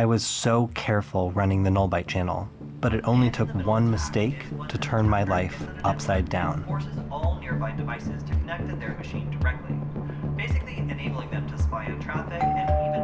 I was so careful running the Null Byte channel, but it only took one mistake to turn my life upside down. Forces all nearby devices to connect to their machine directly, basically enabling them to spy on traffic and even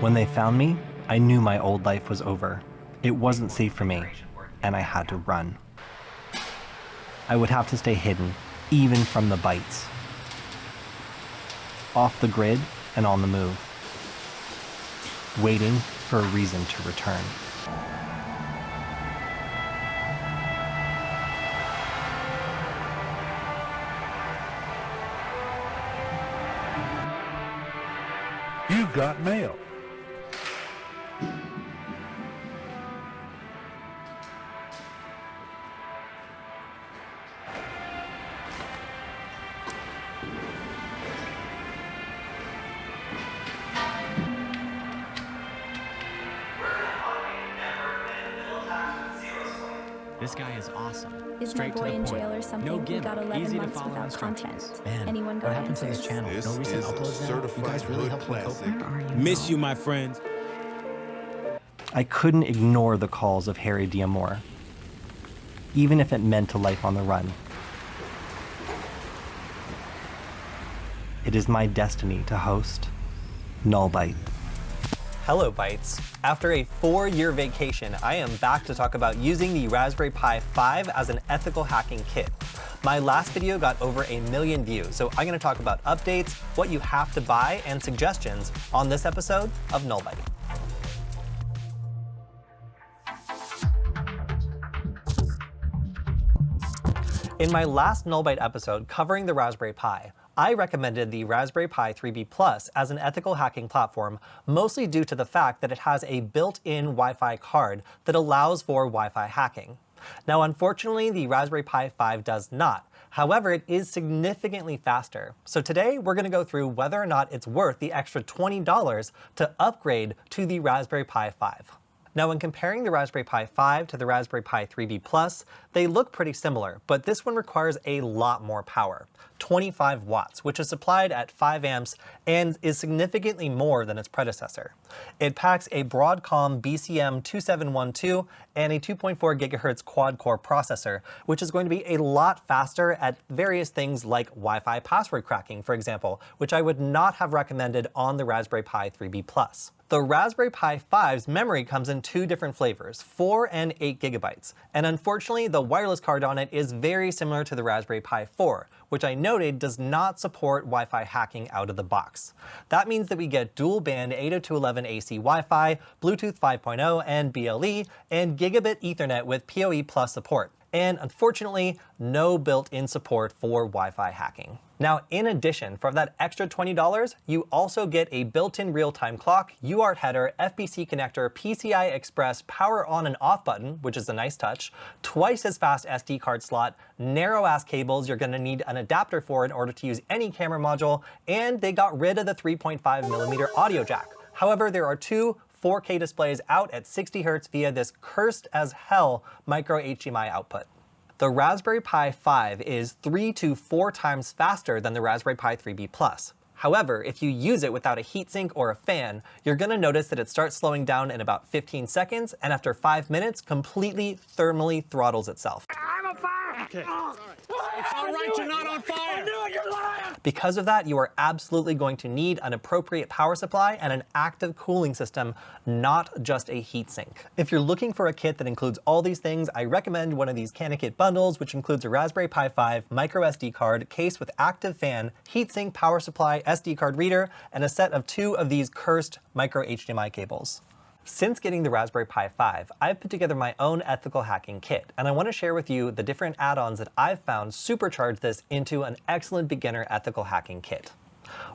When they found me, I knew my old life was over. It wasn't safe for me, and I had to run. I would have to stay hidden, even from the Bytes. Off the grid and on the move, waiting for a reason to return. You got mail. This guy is awesome. Is my boy in jail or something? No We gimmick. got 11 Easy to months follow without instructions. content. Man, Anyone got what happened to this answers? channel? This No recent is a uploads now? You certified guys really hood helped me cope? classic. Where are you? Miss you, my friend. I couldn't ignore the calls of Harry D'Amore, even if it meant a life on the run. It is my destiny to host Null Byte. Hello, Bytes. After a 4-year vacation, I am back to talk about using the Raspberry Pi 5 as an ethical hacking kit. My last video got over 1 million views, so I'm going to talk about updates, what you have to buy, and suggestions on this episode of Null Byte. In my last Null Byte episode covering the Raspberry Pi, I recommended the Raspberry Pi 3B Plus as an ethical hacking platform, mostly due to the fact that it has a built-in Wi-Fi card that allows for Wi-Fi hacking. Now, unfortunately, the Raspberry Pi 5 does not. However, it is significantly faster. So today, we're going to go through whether or not it's worth the extra $20 to upgrade to the Raspberry Pi 5. Now, when comparing the Raspberry Pi 5 to the Raspberry Pi 3B Plus, they look pretty similar, but this one requires a lot more power, 25 watts, which is supplied at 5 amps and is significantly more than its predecessor. It packs a Broadcom BCM2712 and a 2.4 GHz quad-core processor, which is going to be a lot faster at various things like Wi-Fi password cracking, for example, which I would not have recommended on the Raspberry Pi 3B Plus. The Raspberry Pi 5's memory comes in 2 different flavors, 4 and 8 gigabytes, and unfortunately the wireless card on it is very similar to the Raspberry Pi 4, which I noted does not support Wi-Fi hacking out of the box. That means that we get dual band 802.11 AC Wi-Fi, Bluetooth 5.0 and BLE, and gigabit Ethernet with PoE Plus support, and unfortunately no built-in support for Wi-Fi hacking. Now, in addition, for that extra $20, you also get a built-in real-time clock, UART header, FPC connector, PCI Express power on and off button, which is a nice touch, twice as fast SD card slot, narrow-ass cables you're going to need an adapter for in order to use any camera module, and they got rid of the 3.5mm audio jack. However, there are 2 4K displays out at 60 Hz via this cursed as hell micro HDMI output. The Raspberry Pi 5 is 3 to 4 times faster than the Raspberry Pi 3B Plus. However, if you use it without a heatsink or a fan, you're going to notice that it starts slowing down in about 15 seconds, and after 5 minutes, completely thermally throttles itself. I'm on fire! Okay. It's all right, you're not on fire! I knew it, you're lying! Because of that, you are absolutely going to need an appropriate power supply and an active cooling system, not just a heatsink. If you're looking for a kit that includes all these things, I recommend one of these CanaKit bundles, which includes a Raspberry Pi 5 micro SD card, case with active fan, heatsink, power supply, SD card reader, and a set of 2 of these cursed micro HDMI cables. Since getting the Raspberry Pi 5, I've put together my own ethical hacking kit, and I want to share with you the different add-ons that I've found supercharge this into an excellent beginner ethical hacking kit.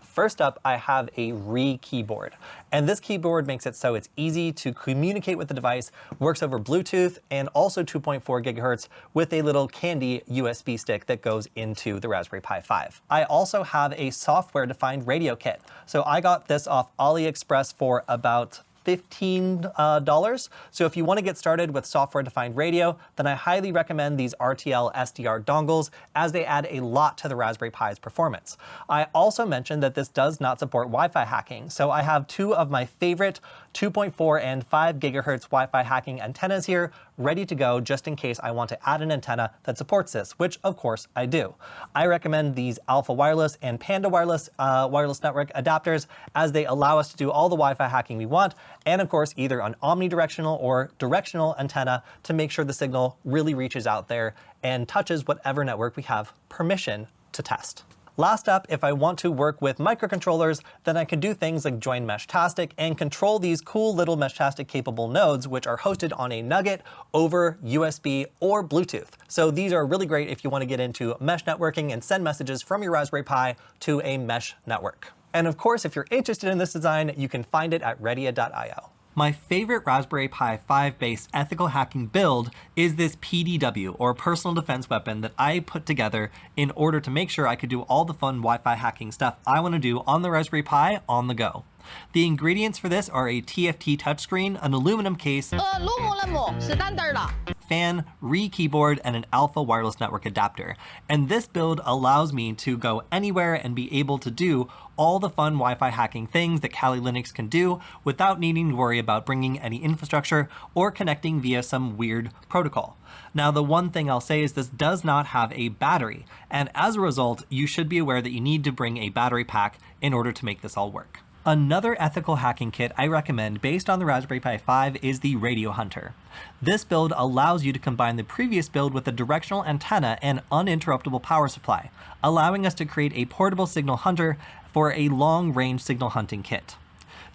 First up, I have a keyboard, and this keyboard makes it so it's easy to communicate with the device, works over Bluetooth, and also 2.4 gigahertz with a little candy USB stick that goes into the Raspberry Pi 5. I also have a software-defined radio kit, so I got this off AliExpress for about $15. So if you want to get started with software-defined radio, then I highly recommend these RTL SDR dongles, as they add a lot to the Raspberry Pi's performance. I also mentioned that this does not support Wi-Fi hacking, so I have two of my favorite 2.4 and 5 gigahertz Wi-Fi hacking antennas here, ready to go just in case I want to add an antenna that supports this, which of course I do. I recommend these Alpha Wireless and Panda Wireless wireless network adapters, as they allow us to do all the Wi-Fi hacking we want, and of course either an omnidirectional or directional antenna to make sure the signal really reaches out there and touches whatever network we have permission to test. Last up, if I want to work with microcontrollers, then I can do things like join Meshtastic and control these cool little Meshtastic capable nodes, which are hosted on a nugget over USB or Bluetooth. So these are really great if you want to get into mesh networking and send messages from your Raspberry Pi to a mesh network. And of course, if you're interested in this design, you can find it at retia.io. My favorite Raspberry Pi 5 based ethical hacking build is this PDW, or personal defense weapon, that I put together in order to make sure I could do all the fun Wi-Fi hacking stuff I want to do on the Raspberry Pi on the go. The ingredients for this are a TFT touchscreen, an aluminum case, fan, keyboard, and an Alpha wireless network adapter. And this build allows me to go anywhere and be able to do all the fun Wi-Fi hacking things that Kali Linux can do without needing to worry about bringing any infrastructure or connecting via some weird protocol. Now, the one thing I'll say is this does not have a battery, and as a result, you should be aware that you need to bring a battery pack in order to make this all work. Another ethical hacking kit I recommend based on the Raspberry Pi 5 is the Radio Hunter. This build allows you to combine the previous build with a directional antenna and uninterruptible power supply, allowing us to create a portable signal hunter for a long-range signal hunting kit.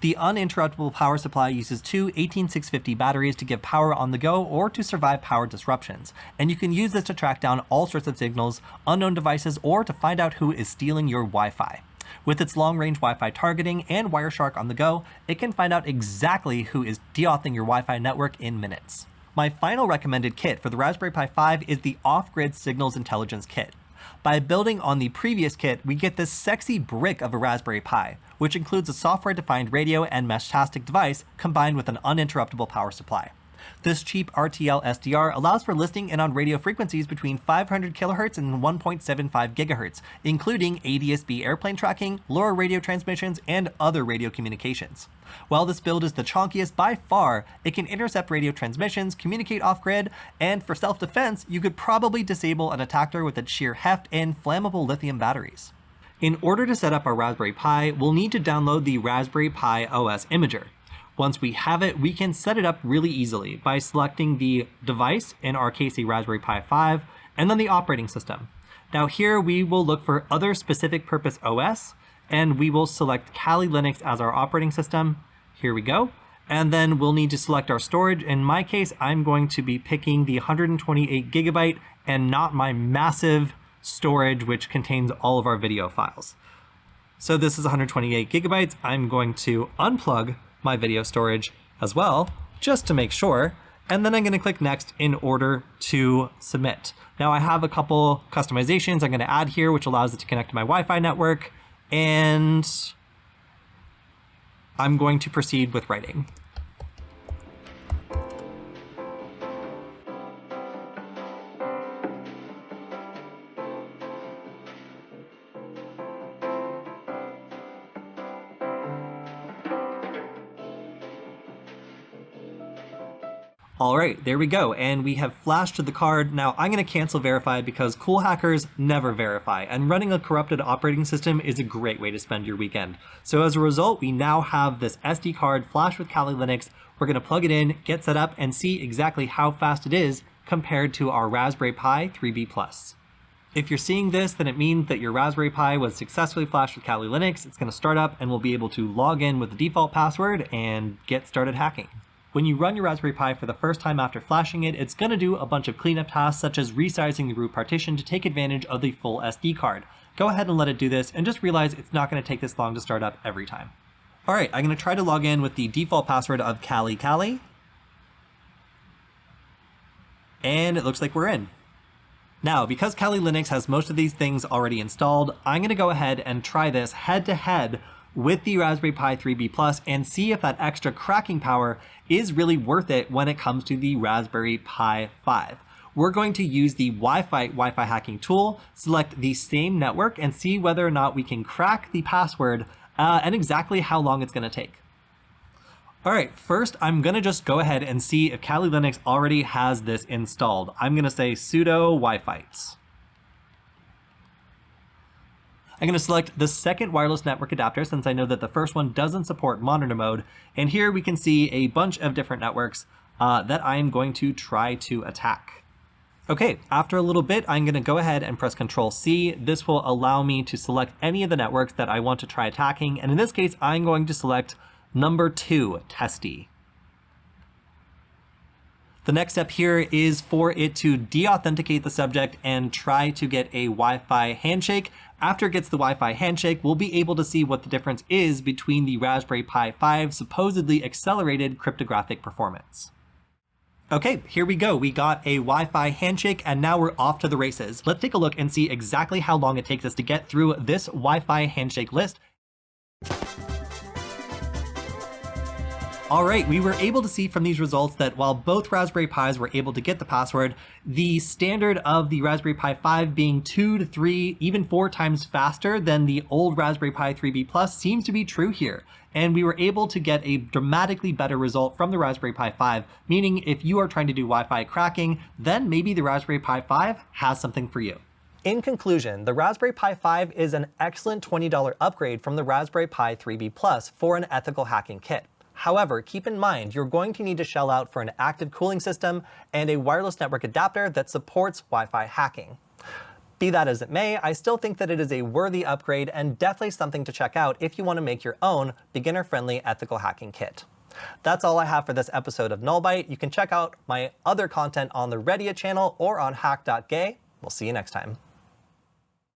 The uninterruptible power supply uses two 18650 batteries to give power on the go or to survive power disruptions, and you can use this to track down all sorts of signals, unknown devices, or to find out who is stealing your Wi-Fi. With its long-range Wi-Fi targeting and Wireshark on the go, it can find out exactly who is deauthing your Wi-Fi network in minutes. My final recommended kit for the Raspberry Pi 5 is the Off-Grid Signals Intelligence Kit. By building on the previous kit, we get this sexy brick of a Raspberry Pi, which includes a software-defined radio and Meshtastic device combined with an uninterruptible power supply. This cheap RTL SDR allows for listening in on radio frequencies between 500 kHz and 1.75 GHz, including ADS-B airplane tracking, LoRa radio transmissions, and other radio communications. While this build is the chonkiest by far, it can intercept radio transmissions, communicate off-grid, and for self-defense, you could probably disable an attacker with its sheer heft and flammable lithium batteries. In order to set up our Raspberry Pi, we'll need to download the Raspberry Pi OS Imager. Once we have it, we can set it up really easily by selecting the device, in our case a Raspberry Pi 5, and then the operating system. Now here we will look for other specific purpose OS, and we will select Kali Linux as our operating system. Here we go. And then we'll need to select our storage. In my case, I'm going to be picking the 128 gigabyte and not my massive storage, which contains all of our video files. So this is 128 gigabytes. I'm going to unplug my video storage as well, just to make sure, and then I'm going to click next in order to submit. Now I have a couple customizations I'm going to add here, which allows it to connect to my Wi-Fi network, and I'm going to proceed with writing. All right, there we go, and we have flashed to the card. Now I'm going to cancel verify because cool hackers never verify, and running a corrupted operating system is a great way to spend your weekend. So as a result, we now have this SD card flashed with Kali Linux. We're going to plug it in, get set up, and see exactly how fast it is compared to our Raspberry Pi 3B+. If you're seeing this, then it means that your Raspberry Pi was successfully flashed with Kali Linux. It's going to start up and we'll be able to log in with the default password and get started hacking. When you run your Raspberry Pi for the first time after flashing it, it's going to do a bunch of cleanup tasks such as resizing the root partition to take advantage of the full SD card. Go ahead and let it do this and just realize it's not going to take this long to start up every time. All right, I'm going to try to log in with the default password of Kali. And it looks like we're in. Now, because Kali Linux has most of these things already installed, I'm going to go ahead and try this head-to-head with the Raspberry Pi 3B Plus and see if that extra cracking power is really worth it when it comes to the Raspberry Pi 5. We're going to use the Wi-Fi hacking tool, select the same network, and see whether or not we can crack the password and exactly how long it's going to take. All right, first I'm going to just go ahead and see if Kali Linux already has this installed. I'm going to say sudo Wi-Fi. I'm going to select the second wireless network adapter since I know that the first one doesn't support monitor mode. And here we can see a bunch of different networks that I'm going to try to attack. Okay, after a little bit, I'm going to go ahead and press Control-C. This will allow me to select any of the networks that I want to try attacking. And in this case, I'm going to select number 2, Testy. The next step here is for it to deauthenticate the subject and try to get a Wi-Fi handshake. After it gets the Wi-Fi handshake, we'll be able to see what the difference is between the Raspberry Pi 5's supposedly accelerated cryptographic performance. Okay, here we go. We got a Wi-Fi handshake and now we're off to the races. Let's take a look and see exactly how long it takes us to get through this Wi-Fi handshake list. All right, we were able to see from these results that while both Raspberry Pis were able to get the password, the standard of the Raspberry Pi 5 being 2 to 3, even 4 times faster than the old Raspberry Pi 3B Plus seems to be true here. And we were able to get a dramatically better result from the Raspberry Pi 5, meaning if you are trying to do Wi-Fi cracking, then maybe the Raspberry Pi 5 has something for you. In conclusion, the Raspberry Pi 5 is an excellent $20 upgrade from the Raspberry Pi 3B Plus for an ethical hacking kit. However, keep in mind, you're going to need to shell out for an active cooling system and a wireless network adapter that supports Wi-Fi hacking. Be that as it may, I still think that it is a worthy upgrade and definitely something to check out if you want to make your own beginner-friendly ethical hacking kit. That's all I have for this episode of Null Byte. You can check out my other content on the Retia channel or on hack.gay. We'll see you next time.